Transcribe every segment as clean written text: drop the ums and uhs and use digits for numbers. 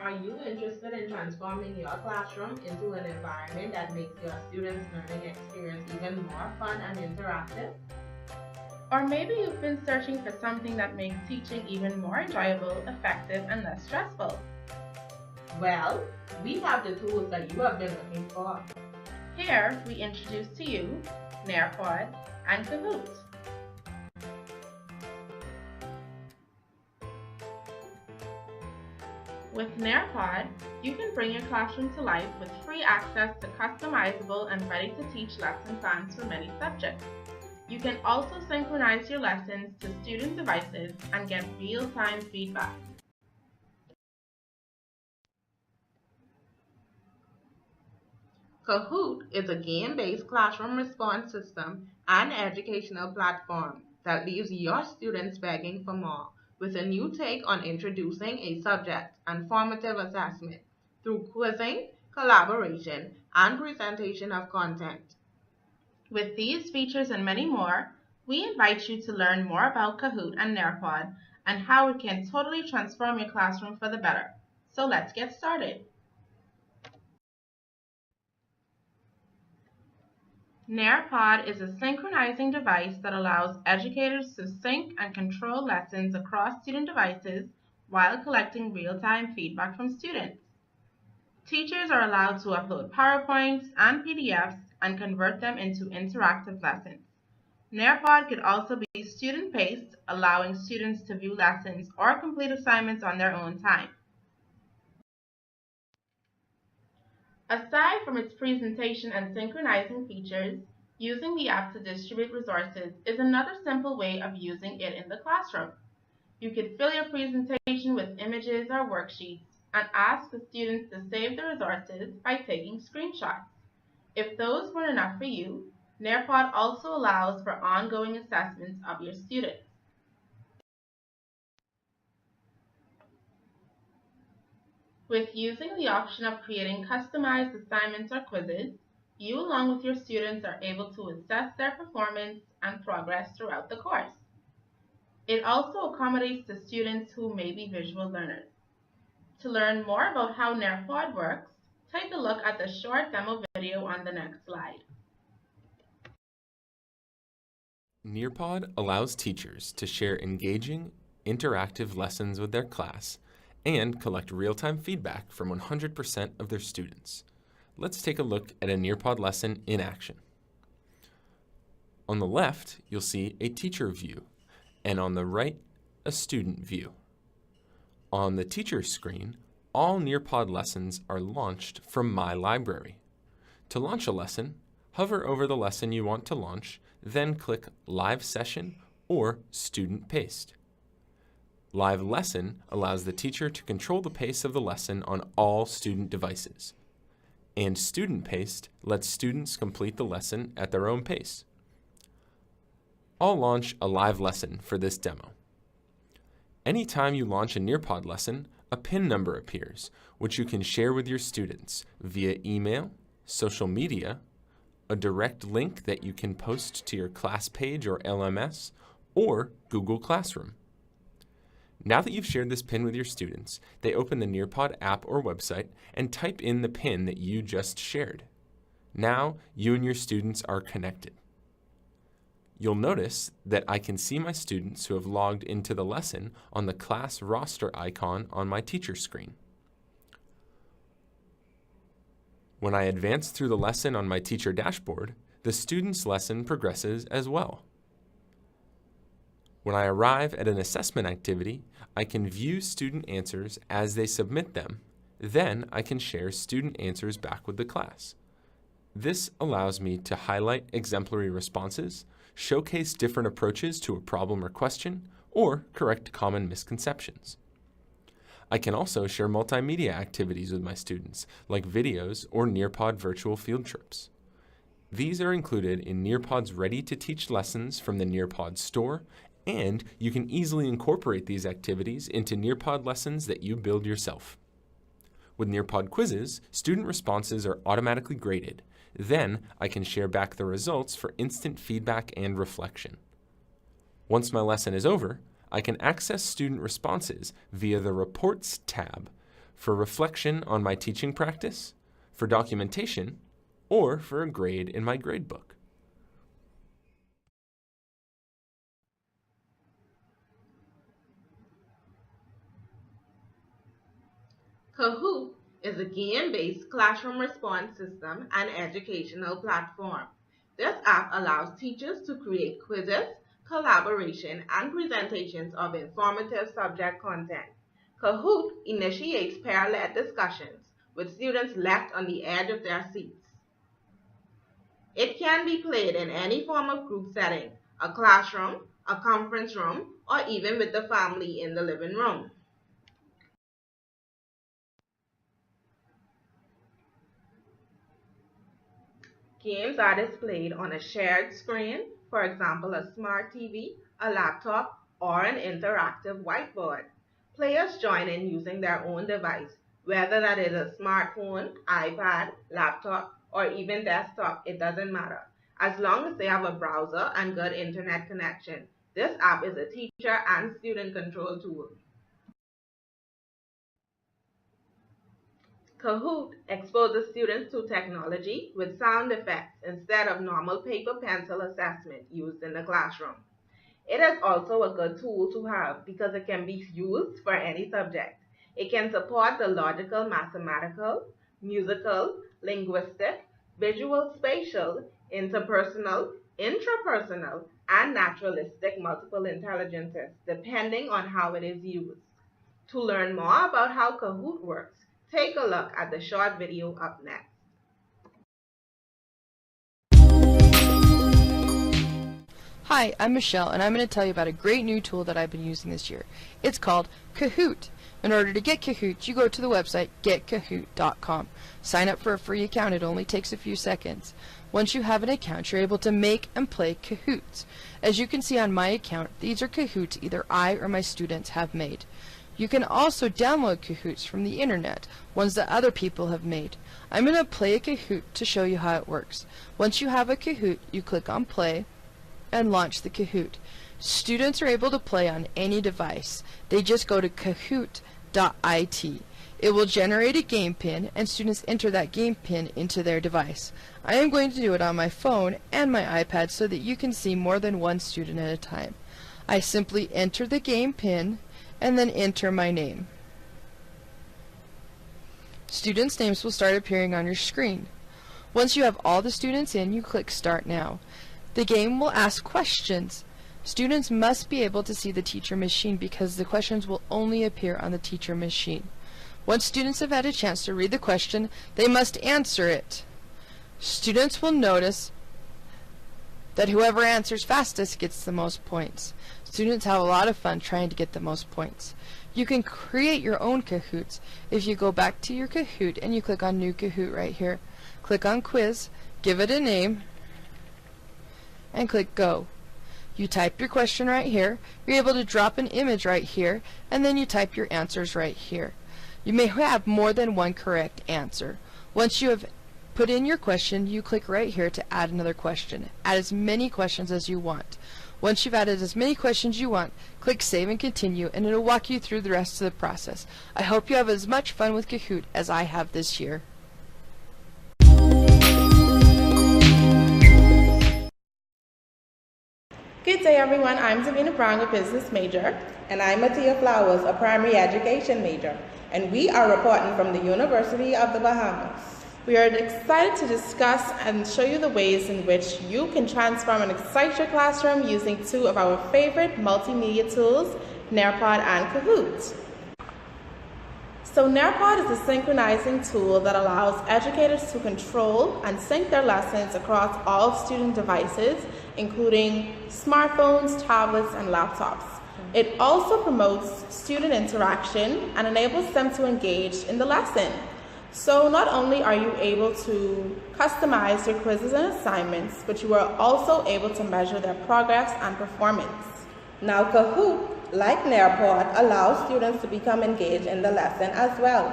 Are you interested in transforming your classroom into an environment that makes your students' learning experience even more fun and interactive? Or maybe you've been searching for something that makes teaching even more enjoyable, effective, and less stressful. Well, we have the tools that you have been looking for. Here, we introduce to you Nearpod and Kahoot. With Nearpod, you can bring your classroom to life with free access to customizable and ready-to-teach lesson plans for many subjects. You can also synchronize your lessons to student devices and get real-time feedback. Kahoot is a game-based classroom response system and educational platform that leaves your students begging for more, with a new take on introducing a subject and formative assessment through quizzing, collaboration, and presentation of content. With these features and many more, we invite you to learn more about Kahoot and Nearpod and how it can totally transform your classroom for the better. So let's get started. Nearpod is a synchronizing device that allows educators to sync and control lessons across student devices while collecting real-time feedback from students. Teachers are allowed to upload PowerPoints and PDFs and convert them into interactive lessons. Nearpod could also be student-paced, allowing students to view lessons or complete assignments on their own time. Aside from its presentation and synchronizing features, using the app to distribute resources is another simple way of using it in the classroom. You could fill your presentation with images or worksheets and ask the students to save the resources by taking screenshots. If those weren't enough for you, Nearpod also allows for ongoing assessments of your students. With using the option of creating customized assignments or quizzes, you along with your students are able to assess their performance and progress throughout the course. It also accommodates the students who may be visual learners. To learn more about how Nearpod works, take a look at the short demo video on the next slide. Nearpod allows teachers to share engaging, interactive lessons with their class and collect real-time feedback from 100% of their students. Let's take a look at a Nearpod lesson in action. On the left, you'll see a teacher view, and on the right, a student view. On the teacher screen, all Nearpod lessons are launched from My Library. To launch a lesson, hover over the lesson you want to launch, then click Live Session or Student Paced. Live Lesson allows the teacher to control the pace of the lesson on all student devices. And Student Paced lets students complete the lesson at their own pace. I'll launch a live lesson for this demo. Anytime you launch a Nearpod lesson, a PIN number appears, which you can share with your students via email, social media, a direct link that you can post to your class page or LMS, or Google Classroom. Now that you've shared this PIN with your students, they open the Nearpod app or website and type in the PIN that you just shared. Now, you and your students are connected. You'll notice that I can see my students who have logged into the lesson on the class roster icon on my teacher screen. When I advance through the lesson on my teacher dashboard, the student's lesson progresses as well. When I arrive at an assessment activity, I can view student answers as they submit them. Then I can share student answers back with the class. This allows me to highlight exemplary responses, showcase different approaches to a problem or question, or correct common misconceptions. I can also share multimedia activities with my students, like videos or Nearpod virtual field trips. These are included in Nearpod's ready-to-teach lessons from the Nearpod store, and you can easily incorporate these activities into Nearpod lessons that you build yourself. With Nearpod quizzes, student responses are automatically graded. Then I can share back the results for instant feedback and reflection. Once my lesson is over, I can access student responses via the Reports tab for reflection on my teaching practice, for documentation, or for a grade in my gradebook. Kahoot is a game-based classroom response system and educational platform. This app allows teachers to create quizzes, collaboration, and presentations of informative subject content. Kahoot initiates pair-led discussions with students left on the edge of their seats. It can be played in any form of group setting, a classroom, a conference room, or even with the family in the living room. Games are displayed on a shared screen, for example, a smart TV, a laptop, or an interactive whiteboard. Players join in using their own device, whether that is a smartphone, iPad, laptop, or even desktop, it doesn't matter. As long as they have a browser and good internet connection, this app is a teacher and student control tool. Kahoot exposes students to technology with sound effects instead of normal paper-pencil assessment used in the classroom. It is also a good tool to have because it can be used for any subject. It can support the logical, mathematical, musical, linguistic, visual, spatial, interpersonal, intrapersonal, and naturalistic multiple intelligences, depending on how it is used. To learn more about how Kahoot works, take a look at the short video up next. Hi, I'm Michelle, and I'm going to tell you about a great new tool that I've been using this year. It's called Kahoot. In order to get Kahoot, you go to the website getkahoot.com. Sign up for a free account. It only takes a few seconds. Once you have an account, you're able to make and play Kahoots. As you can see on my account, these are Kahoots either I or my students have made. You can also download Kahoots from the internet, ones that other people have made. I'm going to play a Kahoot to show you how it works. Once you have a Kahoot, you click on play and launch the Kahoot. Students are able to play on any device. They just go to kahoot.it. It will generate a game pin and students enter that game pin into their device. I am going to do it on my phone and my iPad so that you can see more than one student at a time. I simply enter the game pin and then enter my name. Students' names will start appearing on your screen. Once you have all the students in, you click Start Now. The game will ask questions. Students must be able to see the teacher machine because the questions will only appear on the teacher machine. Once students have had a chance to read the question, they must answer it. Students will notice that whoever answers fastest gets the most points. Students have a lot of fun trying to get the most points. You can create your own Kahoots. If you go back to your Kahoot and you click on New Kahoot right here, click on Quiz, give it a name, and click Go. You type your question right here, you're able to drop an image right here, and then you type your answers right here. You may have more than one correct answer. Once you have put in your question, you click right here to add another question. Add as many questions as you want. Once you've added as many questions you want, click Save and Continue, and it'll walk you through the rest of the process. I hope you have as much fun with Kahoot as I have this year. Good day, everyone. I'm Davina Brown, a business major. And I'm Matia Flowers, a primary education major. And we are reporting from the University of the Bahamas. We are excited to discuss and show you the ways in which you can transform and excite your classroom using two of our favorite multimedia tools, Nearpod and Kahoot. So Nearpod is a synchronizing tool that allows educators to control and sync their lessons across all student devices, including smartphones, tablets, and laptops. It also promotes student interaction and enables them to engage in the lesson. So not only are you able to customize your quizzes and assignments, but you are also able to measure their progress and performance. Now Kahoot, like Nearpod, allows students to become engaged in the lesson as well.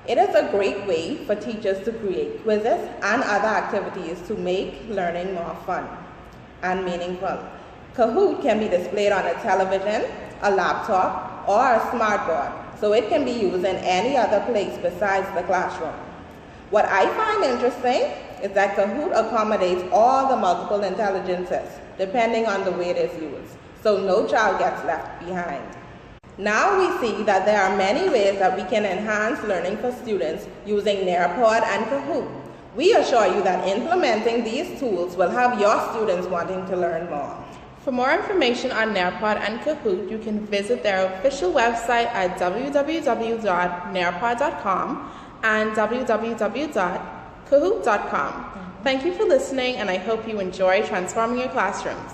It is a great way for teachers to create quizzes and other activities to make learning more fun and meaningful. Kahoot can be displayed on a television, a laptop, or a smartboard. so it can be used in any other place besides the classroom. What I find interesting is that Kahoot accommodates all the multiple intelligences, depending on the way it is used, so no child gets left behind. Now we see that there are many ways that we can enhance learning for students using Nearpod and Kahoot. We assure you that implementing these tools will have your students wanting to learn more. For more information on Nearpod and Kahoot, you can visit their official website at www.nearpod.com and www.kahoot.com. Thank you for listening, and I hope you enjoy transforming your classrooms.